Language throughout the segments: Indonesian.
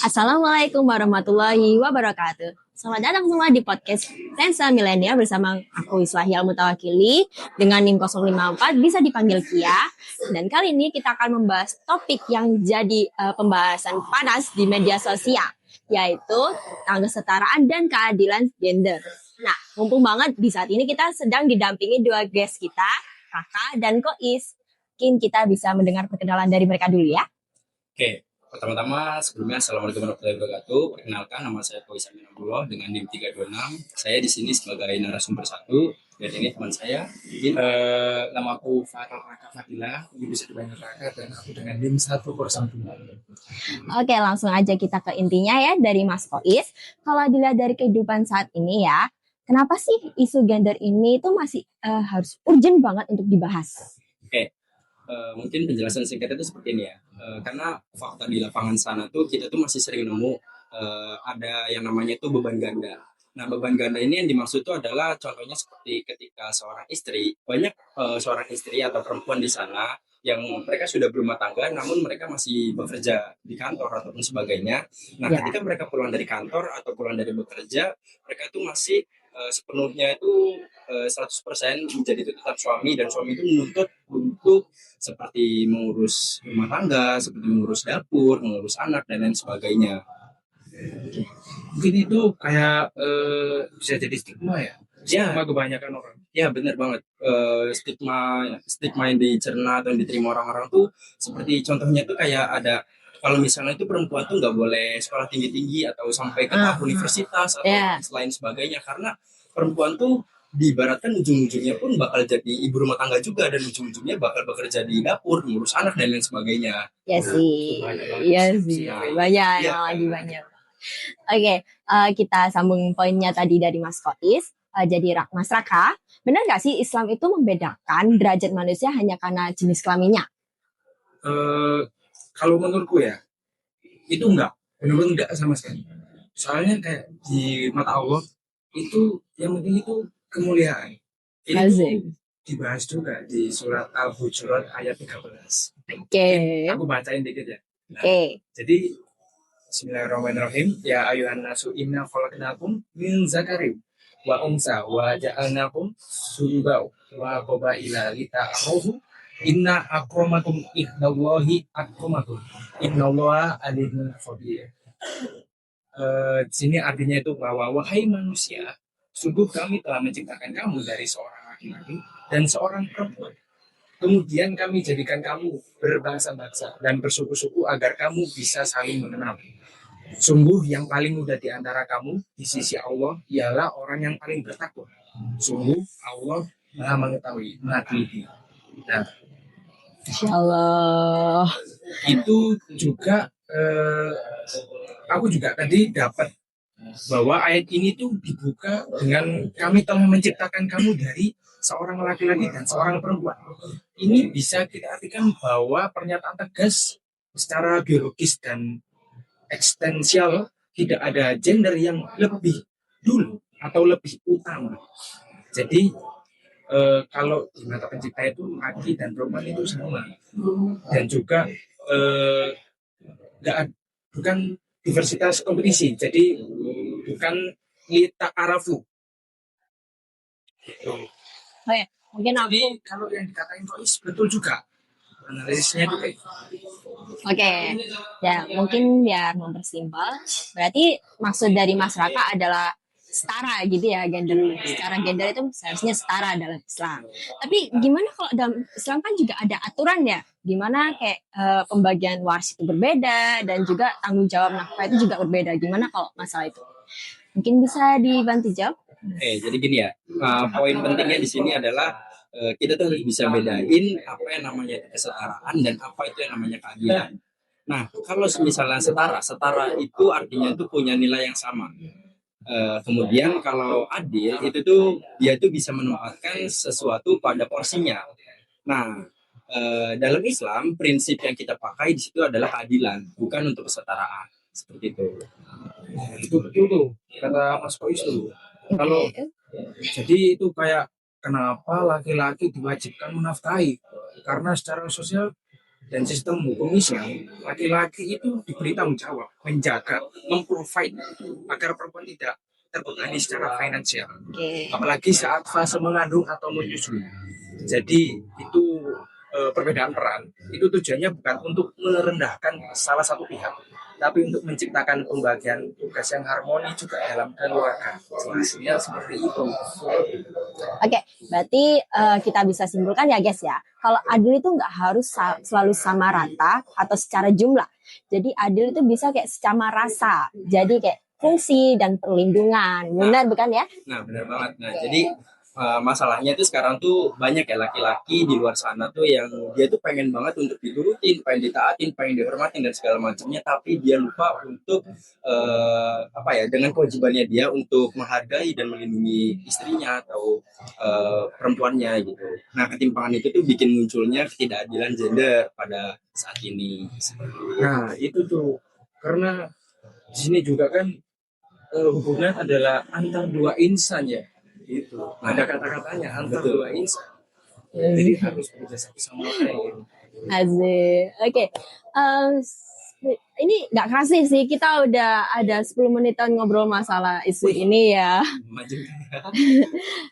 Assalamualaikum warahmatullahi wabarakatuh. Selamat datang semua di podcast Sensa Milenial bersama aku Islahial Mutawakili dengan NIM 054 bisa dipanggil Kia. Dan kali ini kita akan membahas topik yang jadi pembahasan panas di media sosial, yaitu tentang kesetaraan dan keadilan gender. Nah, mumpung banget di saat ini kita sedang didampingi dua guest kita, Kakak dan Kois. Mungkin kita bisa mendengar perkenalan dari mereka dulu ya. Oke, pertama-tama sebelumnya Assalamualaikum warahmatullahi wabarakatuh. Perkenalkan, nama saya Kois Amin Abdullah dengan NIM 326. Saya di sini sebagai narasumber satu dan ini teman saya. Nama aku Farah Raka Fadila, bisa dipanggil Raka, dan aku dengan NIM 102. Oke, langsung aja kita ke intinya ya dari Mas Kois. Kalau dilihat dari kehidupan saat ini ya, kenapa sih isu gender ini tuh masih harus urgent banget untuk dibahas? Oke, mungkin penjelasan singkatnya itu seperti ini ya. Karena fakta di lapangan sana tuh kita tuh masih sering nemu ada yang namanya tuh beban ganda. Nah, beban ganda ini yang dimaksud itu adalah contohnya seperti ketika seorang istri, banyak seorang istri atau perempuan di sana yang mereka sudah berumah tangga namun mereka masih bekerja di kantor ataupun sebagainya. Nah, ketika mereka pulang dari kantor atau pulang dari bekerja, mereka tuh masih sepenuhnya itu 100% menjadi tuntutan suami, dan suami itu menuntut untuk seperti mengurus rumah tangga, seperti mengurus dapur, mengurus anak dan lain sebagainya. Mungkin itu kayak bisa jadi stigma ya. Stigma kebanyakan orang. Ya, benar banget. Stigma yang dicerna atau yang diterima orang-orang tuh seperti contohnya tuh kayak ada, kalau misalnya itu perempuan tuh nggak boleh sekolah tinggi-tinggi atau sampai ke tahap universitas atau lain sebagainya, karena perempuan tuh diibaratkan ujung-ujungnya pun bakal jadi ibu rumah tangga juga, dan ujung-ujungnya bakal bekerja di dapur, mengurus anak dan lain sebagainya. Ya sih, banyak lagi banyak. Oke, kita sambung poinnya tadi dari Mas Kois. Jadi Mas Raka, benar nggak sih Islam itu membedakan derajat manusia hanya karena jenis kelaminnya? Kalau menurutku ya, itu enggak, benar-benar enggak sama sekali. Soalnya kayak di mata Allah itu yang penting itu kemuliaan. Ini tuh dibahas juga di surat Al-Hujurat ayat 13. Oke. Aku bacain dikit ya. Nah, jadi Bismillahirrahmanirrahim. Ya ayuhan nasu inna khalaqnakum min zakarin wa unsa wa ja'alnakum syu'uban wa qabaila lita'arafu. Inna akramakum indallahi atqakum. Innallaha alimul khabir. Di sini artinya itu bahwa wahai manusia, sungguh kami telah menciptakan kamu dari seorang laki-laki dan seorang perempuan. Kemudian kami jadikan kamu berbangsa-bangsa dan bersuku-suku agar kamu bisa saling mengenal. Sungguh yang paling mudah di antara kamu di sisi Allah ialah orang yang paling bertakwa. Sungguh Allah Maha mengetahui, Maha teliti. Nah, Insyaallah. Itu juga aku juga tadi dapat bahwa ayat ini tuh dibuka dengan kami telah menciptakan kamu dari seorang laki-laki dan seorang perempuan. Ini bisa kita artikan bahwa pernyataan tegas secara biologis dan eksistensial, tidak ada gender yang lebih dulu atau lebih utama. Jadi kalau di mata pencipta itu laki dan perempuan itu sama, dan juga bukan diversitas kompetisi, jadi bukan lita arafu. Mungkin jadi kalau yang dikatain Kois betul juga analisisnya itu kayak. Oke, ya mungkin biar mempersimpel, berarti maksud dari Mas Raka adalah setara gitu ya, gender. Secara gender itu seharusnya setara dalam Islam. Tapi gimana kalau dalam Islam kan juga ada aturan ya, gimana kayak pembagian waris itu berbeda dan juga tanggung jawab nafkah itu juga berbeda. Gimana kalau masalah itu? Mungkin bisa dibantu jawab? Jadi gini ya, poin pentingnya di sini adalah kita tuh harus bisa bedain apa yang namanya kesetaraan dan apa itu yang namanya keadilan. Nah, kalau misalnya setara itu artinya itu punya nilai yang sama. Kemudian kalau adil itu tuh dia tuh bisa menempatkan sesuatu pada porsinya. Nah, dalam Islam prinsip yang kita pakai di situ adalah keadilan, bukan untuk kesetaraan. Seperti itu. Itu betul tuh kata Mas Kois tuh. Kalau jadi itu kayak kenapa laki-laki diwajibkan menafkahi? Karena secara sosial dan sistem hukum Islam, laki-laki itu diberi tanggung jawab menjaga, memprovide agar perempuan tidak terbebani secara finansial, Oke. apalagi saat fase mengandung atau menyusui. Jadi itu perbedaan peran itu tujuannya bukan untuk merendahkan salah satu pihak, tapi untuk menciptakan pembagian tugas yang harmoni juga dalam keluarga. Jelasnya seperti itu. Oke, berarti kita bisa simpulkan ya guys ya, kalau adil itu nggak harus selalu sama rata atau secara jumlah. Jadi adil itu bisa kayak secara rasa, jadi kayak fungsi dan perlindungan. Benar bukan ya? Nah, benar banget. Nah, jadi masalahnya tuh sekarang tuh banyak ya laki-laki di luar sana tuh yang dia tuh pengen banget untuk diturutin, pengen ditaatin, pengen dihormatin dan segala macamnya, tapi dia lupa untuk apa ya, dengan kewajibannya dia untuk menghargai dan melindungi istrinya atau perempuannya gitu. Nah, ketimpangan itu tuh bikin munculnya ketidakadilan gender pada saat ini. Nah, itu tuh karena di sini juga kan hubungan adalah antar dua insan ya. Itu ada kata-katanya antar Betul. dua insan. Jadi harus bekerja satu sama lain. Asik. Oke. Ini nggak kasih sih, kita udah ada 10 menitan ngobrol masalah isu ini ya. Maju.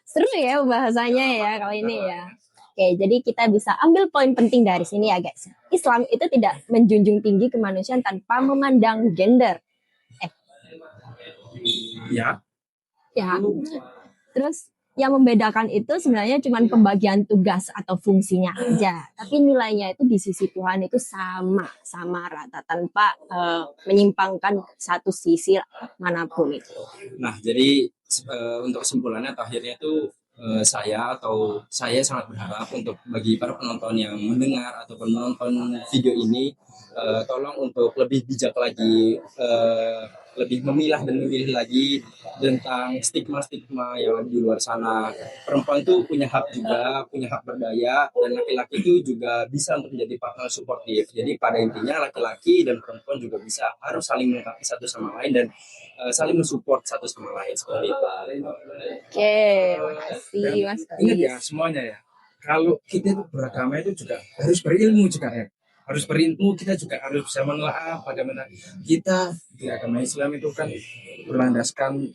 Seru ya bahasanya ya kali ini ya. Oke, jadi kita bisa ambil poin penting dari sini ya guys. Islam itu tidak menjunjung tinggi kemanusiaan tanpa memandang gender. Ya, Ya. Terus yang membedakan itu sebenarnya cuma pembagian tugas atau fungsinya aja. Tapi nilainya itu di sisi Tuhan itu sama rata tanpa menyimpangkan satu sisi manapun itu. Nah, jadi untuk kesimpulannya atau akhirnya tuh saya sangat berharap untuk bagi para penonton yang mendengar ataupun menonton video ini, tolong untuk lebih bijak lagi, lebih memilah dan memilih lagi tentang stigma-stigma yang ada di luar sana. Perempuan tuh punya hak juga, punya hak berdaya, dan laki-laki itu juga bisa untuk menjadi partner suportif. Jadi pada intinya laki-laki dan perempuan juga harus saling melengkapi satu sama lain dan saling mensupport satu sama lain seperti itu. Oke, makasih Mas ingat Faiz. ya semuanya ya. Kalau kita itu beragama itu juga harus berilmu juga ya. Harus berilmu, kita juga harus bisa menelaah bagaimana kita di agama Islam itu kan berlandaskan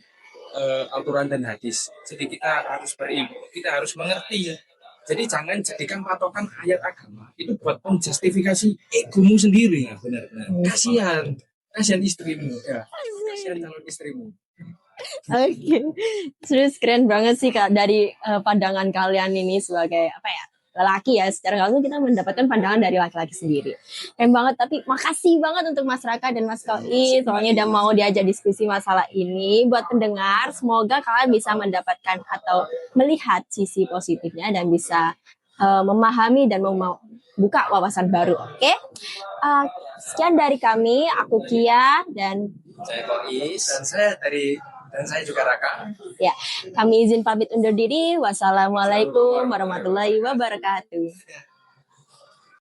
Al-Quran dan hadis. Jadi kita harus berilmu, kita harus mengerti ya. Jadi jangan jadikan patokan ayat agama itu buat menjustifikasi egomu sendiri. Nah, benar-benar. Kasihan istrimu ya. Kasihan calon istrimu. Oke, terus keren banget sih Kak dari pandangan kalian ini sebagai apa ya, lelaki ya, secara langsung kita mendapatkan pandangan dari laki-laki sendiri. Keren banget, tapi makasih banget untuk Mas Raka dan Mas Koi soalnya udah mau diajak diskusi masalah ini. Buat pendengar, semoga kalian bisa mendapatkan atau melihat sisi positifnya dan bisa memahami dan membuka wawasan baru. Oke, sekian dari kami, aku Kia dan Saya Kois. Dan saya juga Raka. ya, kami izin pamit undur diri. Wassalamualaikum warahmatullahi wabarakatuh.